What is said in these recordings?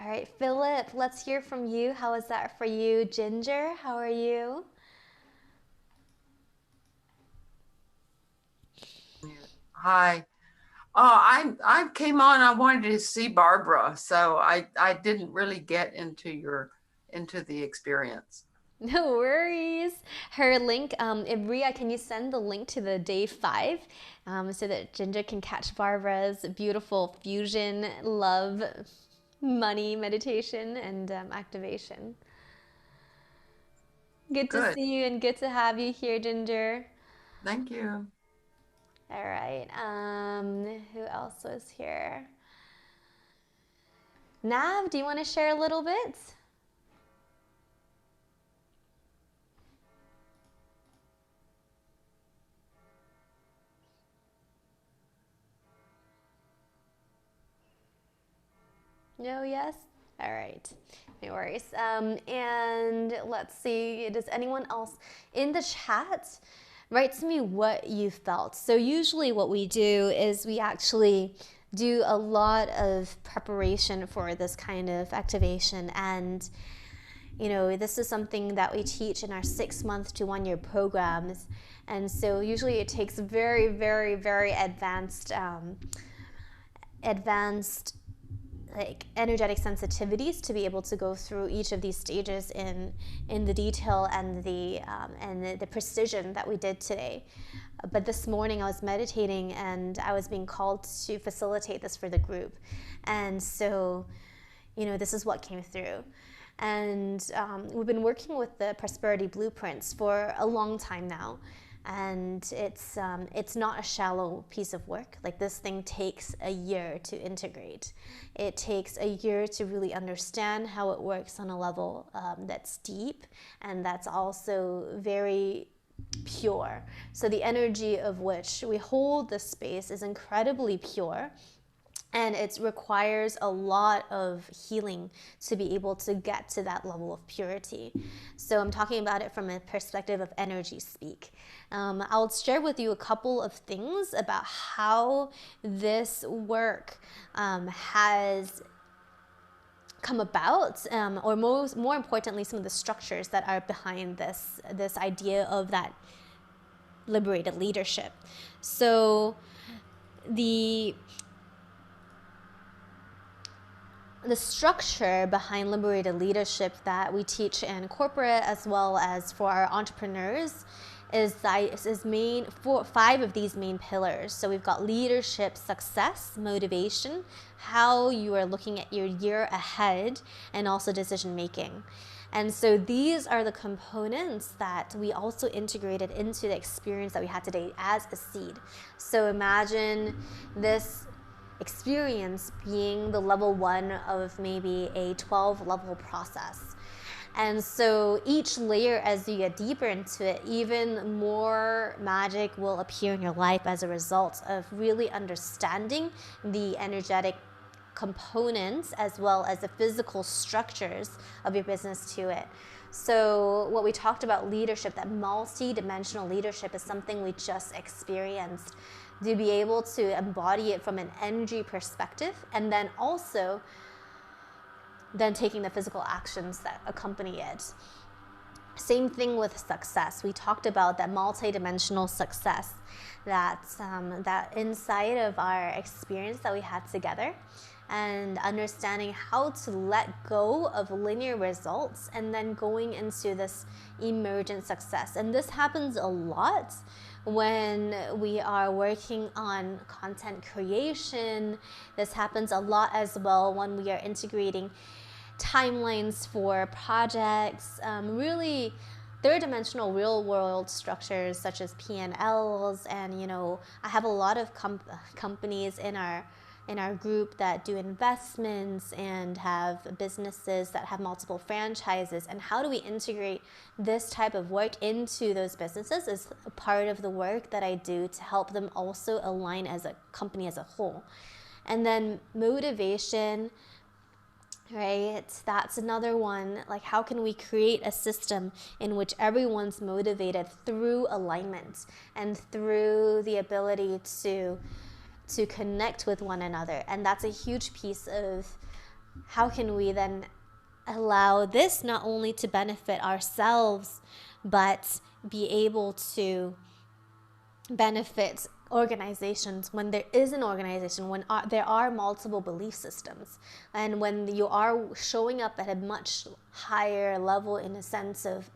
All right, Philip, let's hear from you. How is that for you? Ginger, how are you? Hi. I came on. I wanted to see Barbara, so I didn't really get into the experience. No worries. Her link, Ibria, can you send the link to the day 5 so that Ginger can catch Barbara's beautiful fusion, love, money meditation and activation? Good to Good. see you and good to have you here, Ginger. Thank you. All right. Who else was here? Nav, do you want to share a little bit? No, yes? All right. No worries. And let's see, does anyone else in the chat write to me what you felt? So, usually, what we do is we actually do a lot of preparation for this kind of activation. And, this is something that we teach in our 6 month to 1 year programs. And so, usually, it takes very, very, very advanced like energetic sensitivities to be able to go through each of these stages in the detail and the precision that we did today. But this morning I was meditating and I was being called to facilitate this for the group, and so this is what came through. And we've been working with the prosperity blueprints for a long time now, and it's not a shallow piece of work. Like, this thing takes a year to integrate. It takes a year to really understand how it works on a level that's deep and that's also very pure. So the energy of which we hold this space is incredibly pure, and it requires a lot of healing to be able to get to that level of purity. So I'm talking about it from a perspective of energy speak. I'll share with you a couple of things about how this work has come about, or more importantly, some of the structures that are behind this idea of that liberated leadership. So the the structure behind liberated leadership that we teach in corporate as well as for our entrepreneurs is main four, 5 of these main pillars. So we've got leadership, success, motivation, how you are looking at your year ahead, and also decision making. And so these are the components that we also integrated into the experience that we had today as a seed. So imagine this experience being the level 1 of maybe a 12 level process. And so each layer, as you get deeper into it, even more magic will appear in your life as a result of really understanding the energetic components as well as the physical structures of your business to it. So what we talked about leadership, that multi-dimensional leadership, is something we just experienced. To be able to embody it from an energy perspective, and then also then taking the physical actions that accompany it. Same thing with success. We talked about that multi-dimensional success, that inside of our experience that we had together, and understanding how to let go of linear results and then going into this emergent success. And this happens a lot when we are working on content creation. This happens a lot as well when we are integrating timelines for projects, really third dimensional real world structures such as P&Ls. And I have a lot of companies in our group that do investments and have businesses that have multiple franchises. And how do we integrate this type of work into those businesses is a part of the work that I do to help them also align as a company as a whole. And then motivation, right? That's another one. Like, how can we create a system in which everyone's motivated through alignment and through the ability to connect with one another? And that's a huge piece of how can we then allow this not only to benefit ourselves, but be able to benefit organizations when there is an organization, when there are multiple belief systems, and when you are showing up at a much higher level in a sense of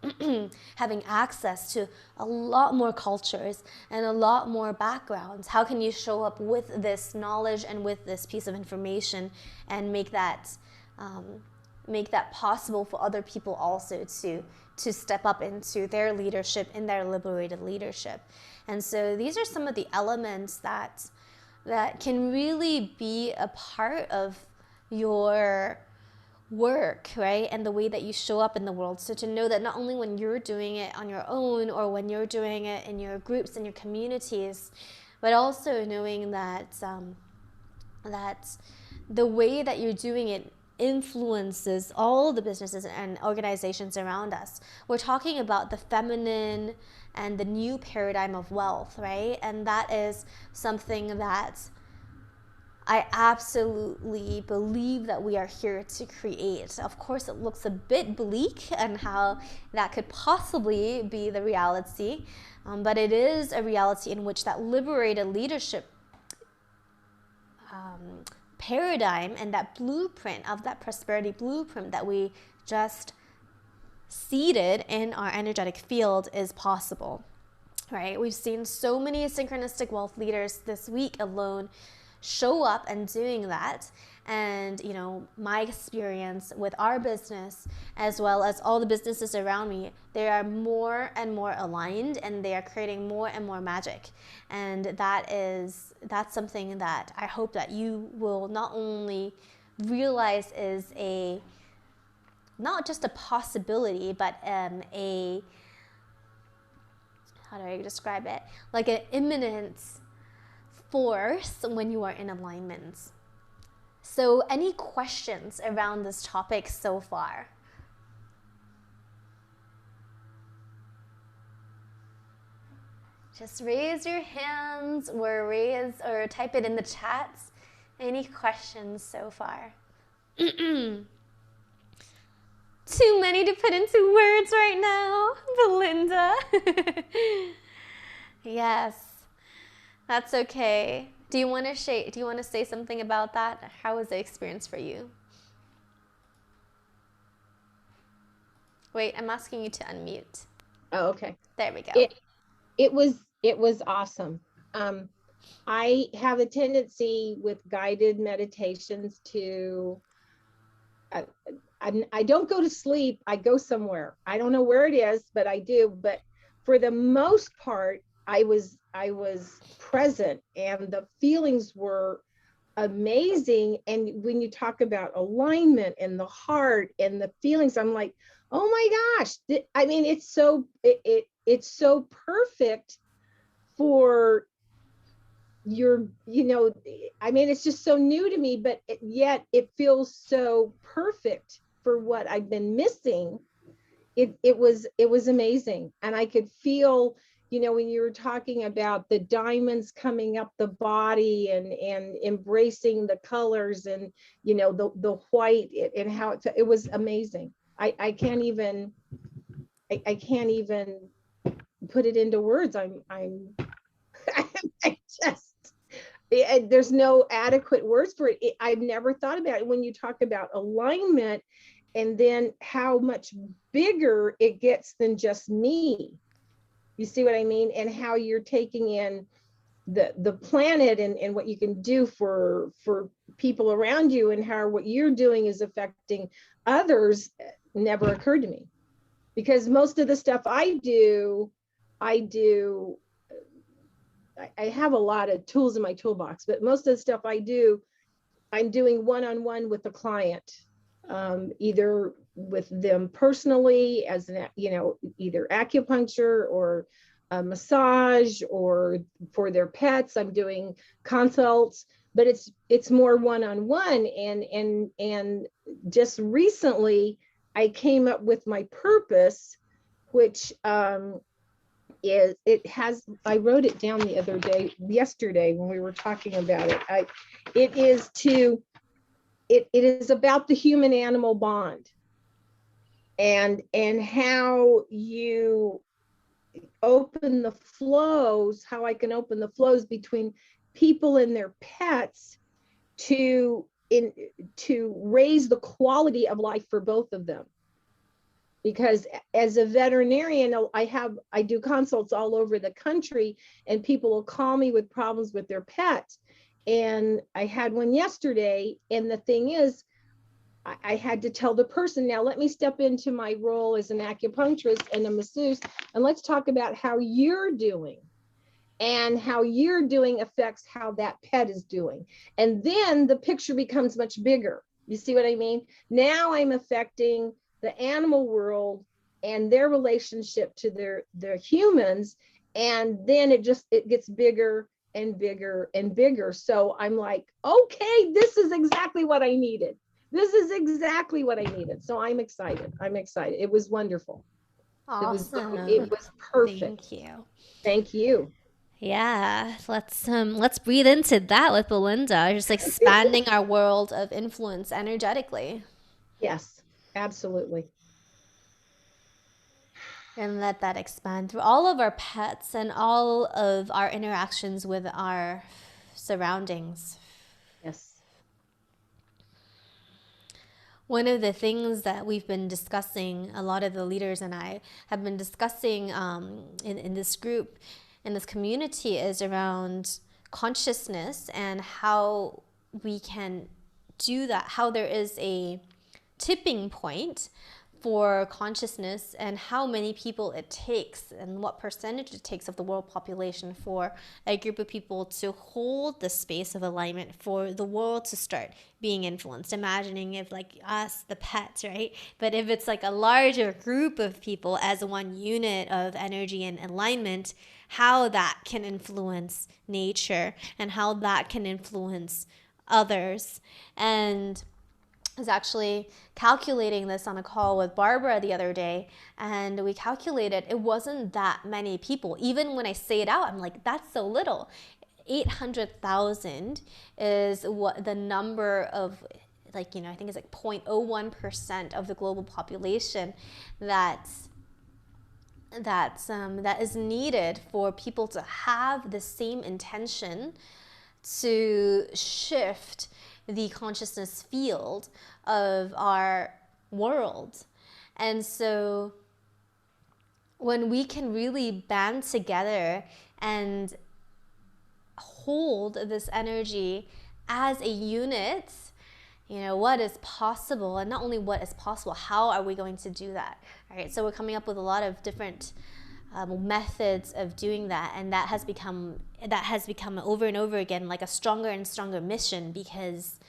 having access to a lot more cultures and a lot more backgrounds. How can you show up with this knowledge and with this piece of information and um, make that possible for other people also to step up into their leadership, in their liberated leadership? And so these are some of the elements that can really be a part of your work, right? And the way that you show up in the world. So to know that not only when you're doing it on your own or when you're doing it in your groups and your communities, but also knowing that the way that you're doing it influences all the businesses and organizations around us. We're talking about the feminine and the new paradigm of wealth, right? And that is something that I absolutely believe that we are here to create. Of course, it looks a bit bleak and how that could possibly be the reality, but it is a reality in which that liberated leadership paradigm and that blueprint of that prosperity blueprint that we just seeded in our energetic field is possible, right? We've seen so many synchronistic wealth leaders this week alone show up and doing that. And my experience with our business, as well as all the businesses around me, they are more and more aligned, and they are creating more and more magic. And that's something that I hope that you will not only realize is a not just a possibility, but a how do I describe it? Like an imminent force when you are in alignment. So, any questions around this topic so far? Just raise your hands or type it in the chats. Any questions so far? Too many to put into words right now, Belinda. Yes, that's okay. Do you want to say something about that? How was the experience for you? Wait, I'm asking you to unmute. Oh, okay. There we go. It was awesome. I have a tendency with guided meditations to I don't go to sleep. I go somewhere. I don't know where it is, but I do. But for the most part, I was present, and the feelings were amazing. And when you talk about alignment and the heart and the feelings, I'm like, oh my gosh. I mean, it's so perfect for I mean, it's just so new to me, but yet it feels so perfect for what I've been missing. It was amazing. And I could feel, when you were talking about the diamonds coming up the body and embracing the colors, and the white, and how it was amazing. I can't even I can't even put it into words. I'm I just there's no adequate words for it. I've never thought about it when you talk about alignment, and then how much bigger it gets than just me. You see what I mean? And how you're taking in the planet, and what you can do for people around you, and how what you're doing is affecting others, never occurred to me. Because most of the stuff I do I have a lot of tools in my toolbox, but most of the stuff I'm doing one-on-one with the client, either with them personally as either acupuncture or a massage, or for their pets. I'm doing consults, but it's more one-on-one. And just recently I came up with my purpose, which I wrote it down the other day, yesterday, when we were talking about it. It is to it is about the human animal bond, and how you open the flows, how I can open the flows between people and their pets to raise the quality of life for both of them. Because as a veterinarian, I do consults all over the country, and people will call me with problems with their pets. And I had one yesterday, and the thing is, I had to tell the person, now let me step into my role as an acupuncturist and a masseuse, and let's talk about how you're doing. And how you're doing affects how that pet is doing. And then the picture becomes much bigger. You see what I mean? Now I'm affecting the animal world and their relationship to their humans. And then it gets bigger and bigger and bigger. So I'm like, okay, this is exactly what I needed. This is exactly what I needed. So I'm excited. I'm excited. It was wonderful. Awesome. It was perfect. Thank you. Thank you. Yeah, let's breathe into that with Belinda, just expanding our world of influence energetically. Yes, absolutely. And let that expand through all of our pets and all of our interactions with our surroundings. Yes. One of the things that we've been discussing, a lot of the leaders and I have been discussing in this group, in this community, is around consciousness and how we can do that, how there is a tipping point for consciousness and how many people it takes and what percentage it takes of the world population for a group of people to hold the space of alignment for the world to start being influenced. Imagining if like us, the pets, right? But if it's like a larger group of people as one unit of energy and alignment, how that can influence nature and how that can influence others. And I was actually calculating this on a call with Barbara the other day, and we calculated it wasn't that many people. Even when I say it out, I'm like, that's so little. 800,000 is what the number of, like, I think it's like 0.01% of the global population that is needed for people to have the same intention to shift the consciousness field of our world. And so when we can really band together and hold this energy as a unit, what is possible, and not only what is possible, how are we going to do that? All right, so we're coming up with a lot of different methods of doing that, and that has become over and over again like a stronger and stronger mission, because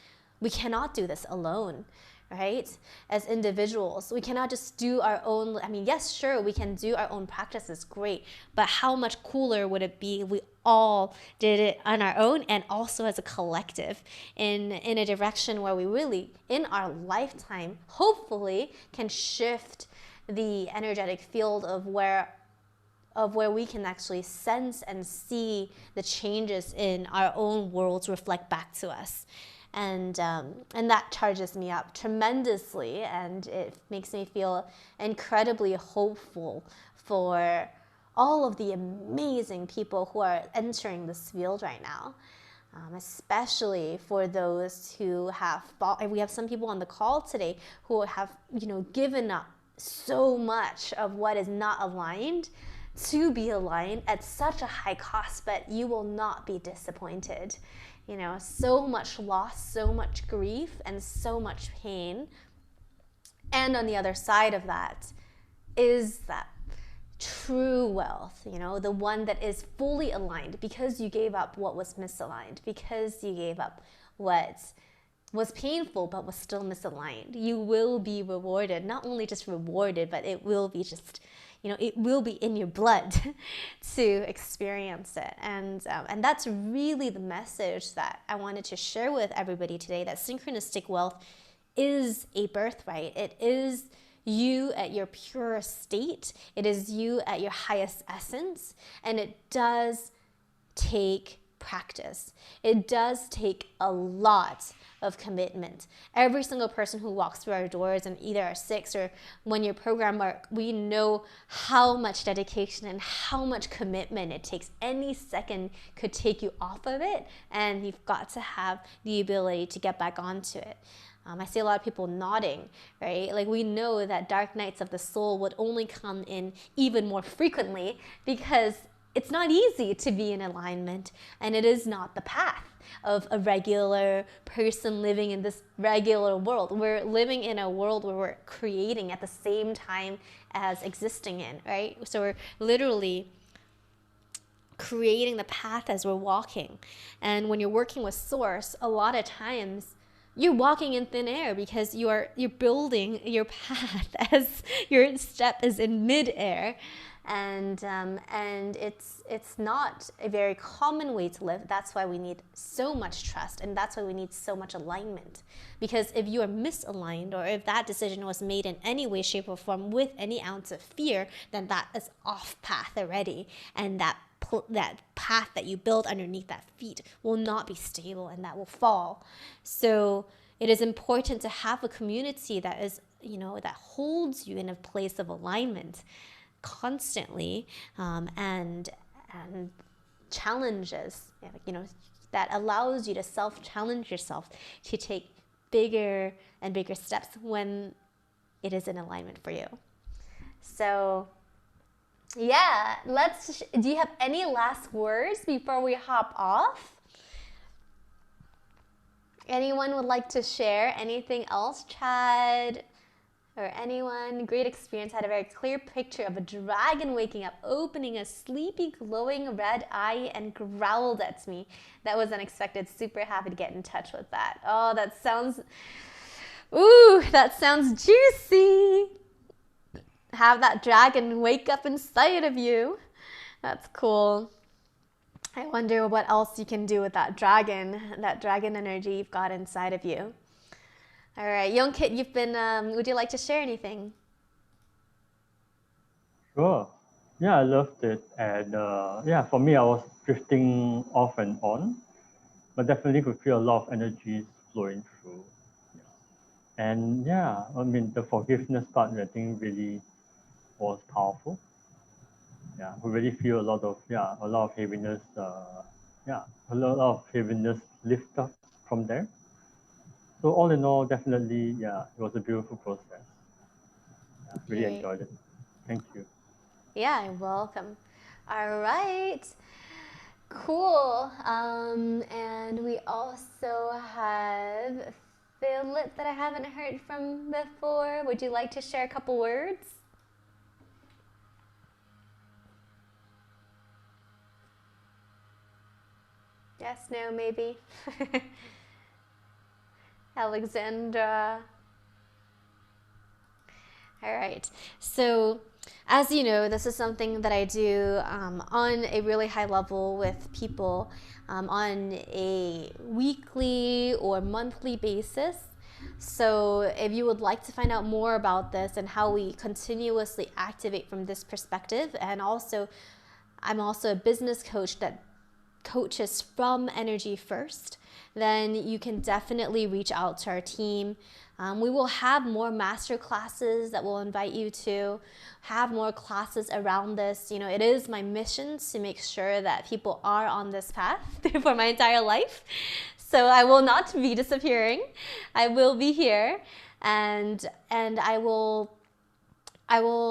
we cannot do this alone, right? As individuals, we cannot just do our own. I mean, yes, sure, we can do our own practices, great, but how much cooler would it be if we all did it on our own and also as a collective in a direction where we really, in our lifetime, hopefully can shift the energetic field of where we can actually sense and see the changes in our own worlds reflect back to us. And that charges me up tremendously, and it makes me feel incredibly hopeful for all of the amazing people who are entering this field right now. Especially for those who have we have some people on the call today who have given up so much of what is not aligned to be aligned at such a high cost, but you will not be disappointed. So much loss, so much grief, and so much pain. And on the other side of that is that true wealth, the one that is fully aligned because you gave up what was misaligned, because you gave up what was painful but was still misaligned. You will be rewarded, not only just rewarded, but it will be just, it will be in your blood to experience it. And that's really the message that I wanted to share with everybody today, that synchronistic wealth is a birthright. It is you at your purest state. It is you at your highest essence. And it does take practice. It does take a lot of commitment. Every single person who walks through our doors and either our 6 or 1-year program, we know how much dedication and how much commitment it takes. Any second could take you off of it, and you've got to have the ability to get back onto it. I see a lot of people nodding, right? Like, we know that dark nights of the soul would only come in even more frequently because it's not easy to be in alignment, and it is not the path of a regular person living in this regular world. We're living in a world where we're creating at the same time as existing in, right? So we're literally creating the path as we're walking. And when you're working with source, a lot of times you're walking in thin air because you're building your path as your step is in midair. And it's not a very common way to live. That's why we need so much trust, and that's why we need so much alignment. Because if you are misaligned, or if that decision was made in any way, shape, or form with any ounce of fear, then that is off path already, and that path that you build underneath that feet will not be stable, and that will fall. So it is important to have a community that is, that holds you in a place of alignment constantly, and challenges, that allows you to self-challenge yourself to take bigger and bigger steps when it is in alignment for you. So yeah, do you have any last words before we hop off? Anyone would like to share anything else? Chad or anyone? Great experience. Had a very clear picture of a dragon waking up, opening a sleepy, glowing red eye, and growled at me. That was unexpected. Super happy to get in touch with that. Oh, that sounds juicy. Have that dragon wake up inside of you. That's cool. I wonder what else you can do with that dragon energy you've got inside of you. All right, Youngkit, you've been, would you like to share anything? Sure. Yeah, I loved it. And for me, I was drifting off and on, but definitely could feel a lot of energies flowing through. And the forgiveness part, I think, really was powerful. Yeah, we really feel a lot of heaviness. A lot of heaviness lift up from there. So all in all, definitely, it was a beautiful process. Yeah, really Great. enjoyed it. Thank you. Yeah, you're welcome. All right. Cool. And we also have Philip that I haven't heard from before. Would you like to share a couple words? Yes, no, maybe. Alexandra. All right. So, as you know, this is something that I do on a really high level with people on a weekly or monthly basis. So if you would like to find out more about this and how we continuously activate from this perspective, and also I'm also a business coach that coaches from energy first, then you can definitely reach out to our team. We will have more master classes that we'll invite you to, have more classes around this. It is my mission to make sure that people are on this path for my entire life. So I will not be disappearing. I will be here, and I will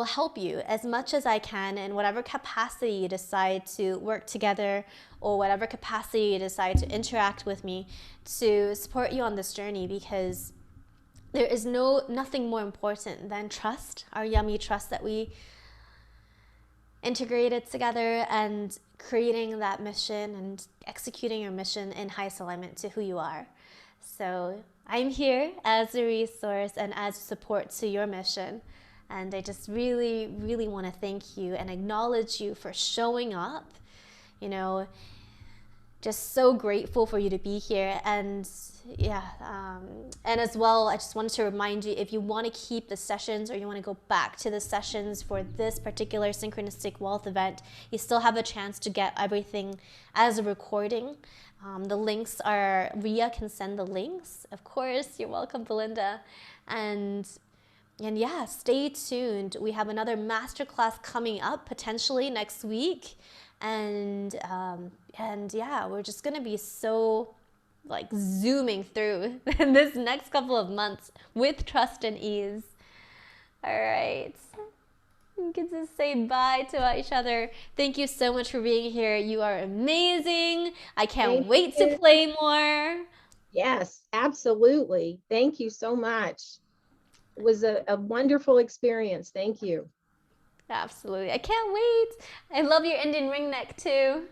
help you as much as I can in whatever capacity you decide to work together, or whatever capacity you decide to interact with me, to support you on this journey, because there is nothing more important than trust, our yummy trust that we integrated together, and creating that mission and executing your mission in highest alignment to who you are. So I'm here as a resource and as support to your mission. And I just really, really want to thank you and acknowledge you for showing up. just so grateful for you to be here. And yeah, and as well, I just wanted to remind you, if you want to keep the sessions or you want to go back to the sessions for this particular Synchronistic Wealth event, you still have a chance to get everything as a recording. The links are, Ria can send the links. Of course, you're welcome, Belinda. And yeah, stay tuned. We have another masterclass coming up potentially next week. And yeah, we're just going to be so like zooming through in this next couple of months with trust and ease. All right. We get to say bye to each other. Thank you so much for being here. You are amazing. I can't wait to play more. Yes, absolutely. Thank you so much. It was a wonderful experience. Thank you. Absolutely. I can't wait. I love your Indian ring neck too.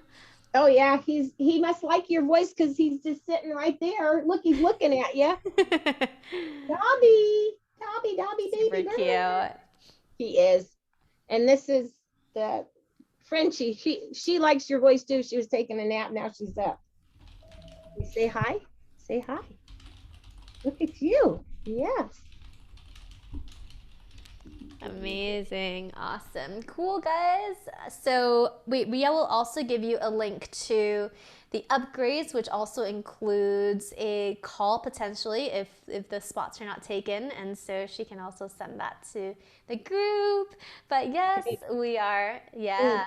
Oh yeah, he must like your voice because he's just sitting right there. Look, he's looking at you. Dobby, Dobby, baby Super bird. cute. He is. And this is the Frenchie. She likes your voice too. She was taking a nap. Now she's up. You say hi. Say hi. Look at you. Yes. Amazing. Awesome. Cool, guys. So Ria will also give you a link to the upgrades, which also includes a call potentially if the spots are not taken. And so she can also send that to the group. But yes, we are, yeah.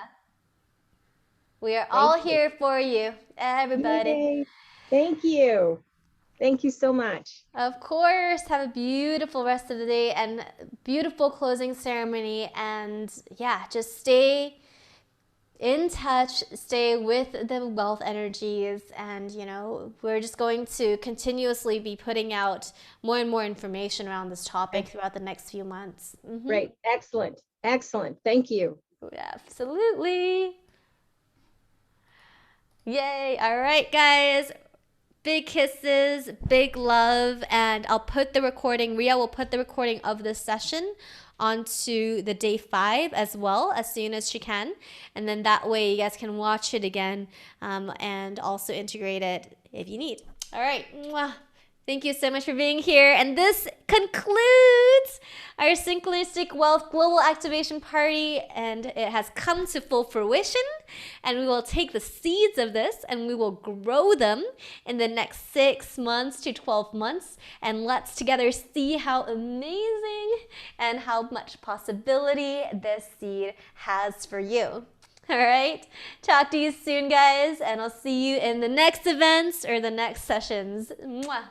We are all here for you, everybody. Yay. Thank you. Thank you so much. Of course. Have a beautiful rest of the day and beautiful closing ceremony. And yeah, just stay in touch, stay with the wealth energies. And, you know, we're just going to continuously be putting out more and more information around this topic throughout the next few months. Great. Excellent. Excellent. Thank you. Absolutely. Yay. All right, guys. Big kisses, big love, and I'll put the recording, Ria will put the recording of this session onto the day 5 as well as soon as she can. And then that way you guys can watch it again and also integrate it if you need. All right. Mwah. Thank you so much for being here. And this concludes our Synchronistic Wealth Global Activation Party. And it has come to full fruition. And we will take the seeds of this and we will grow them in the next 6 months to 12 months. And let's together see how amazing and how much possibility this seed has for you. All right. Talk to you soon, guys. And I'll see you in the next events or the next sessions. Mwah.